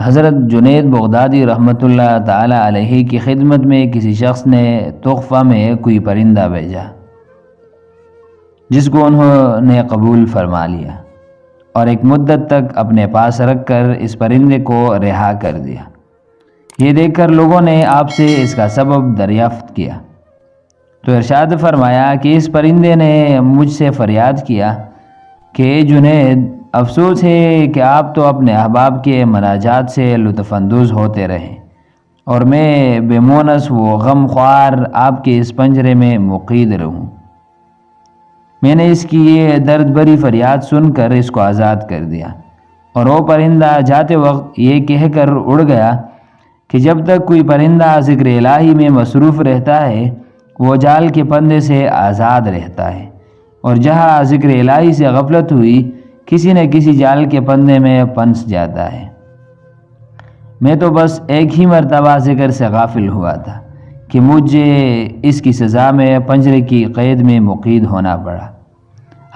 حضرت جنید بغدادی رحمۃ اللہ تعالی علیہ کی خدمت میں کسی شخص نے تحفہ میں کوئی پرندہ بھیجا جس کو انہوں نے قبول فرما لیا اور ایک مدت تک اپنے پاس رکھ کر اس پرندے کو رہا کر دیا۔ یہ دیکھ کر لوگوں نے آپ سے اس کا سبب دریافت کیا تو ارشاد فرمایا کہ اس پرندے نے مجھ سے فریاد کیا کہ جنید، افسوس ہے کہ آپ تو اپنے احباب کے مناجات سے لطف اندوز ہوتے رہے اور میں بے مونس و غم خوار آپ کے اس پنجرے میں مقید رہوں۔ میں نے اس کی یہ درد بھری فریاد سن کر اس کو آزاد کر دیا، اور وہ پرندہ جاتے وقت یہ کہہ کر اڑ گیا کہ جب تک کوئی پرندہ ذکر الہی میں مصروف رہتا ہے وہ جال کے پندے سے آزاد رہتا ہے، اور جہاں ذکر الہی سے غفلت ہوئی کسی نہ کسی جال کے پندے میں پھنس جاتا ہے۔ میں تو بس ایک ہی مرتبہ ذکر سے غافل ہوا تھا کہ مجھے اس کی سزا میں پنجرے کی قید میں مقید ہونا پڑا۔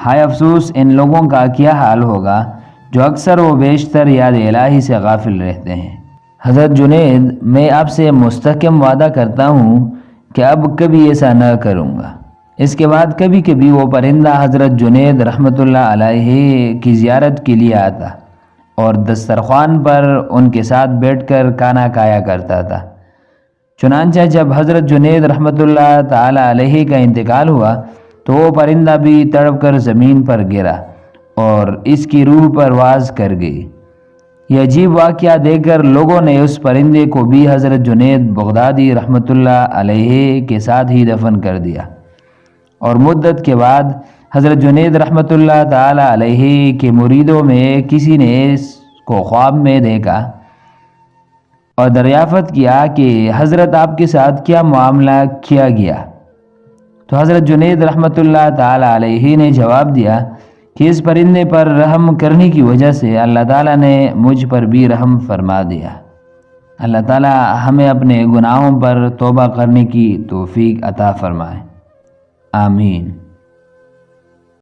ہائے افسوس ان لوگوں کا کیا حال ہوگا جو اکثر و بیشتر یاد الہی سے غافل رہتے ہیں۔ حضرت جنید، میں آپ سے مستحکم وعدہ کرتا ہوں کہ اب کبھی ایسا نہ کروں گا۔ اس کے بعد کبھی کبھی وہ پرندہ حضرت جنید رحمۃ اللہ علیہ کی زیارت کے لیے آتا اور دسترخوان پر ان کے ساتھ بیٹھ کر کھانا کھایا کرتا تھا۔ چنانچہ جب حضرت جنید رحمۃ اللہ تعالی علیہ کا انتقال ہوا تو وہ پرندہ بھی تڑپ کر زمین پر گرا اور اس کی روح پرواز کر گئی۔ یہ عجیب واقعہ دیکھ کر لوگوں نے اس پرندے کو بھی حضرت جنید بغدادی رحمۃ اللہ علیہ کے ساتھ ہی دفن کر دیا، اور مدت کے بعد حضرت جنید رحمۃ اللہ تعالی علیہ کے مریدوں میں کسی نے اس کو خواب میں دیکھا اور دریافت کیا کہ حضرت آپ کے ساتھ کیا معاملہ کیا گیا؟ تو حضرت جنید رحمۃ اللہ تعالی علیہ نے جواب دیا کہ اس پرندے پر رحم کرنے کی وجہ سے اللہ تعالیٰ نے مجھ پر بھی رحم فرما دیا۔ اللہ تعالیٰ ہمیں اپنے گناہوں پر توبہ کرنے کی توفیق عطا فرمائے، آمین۔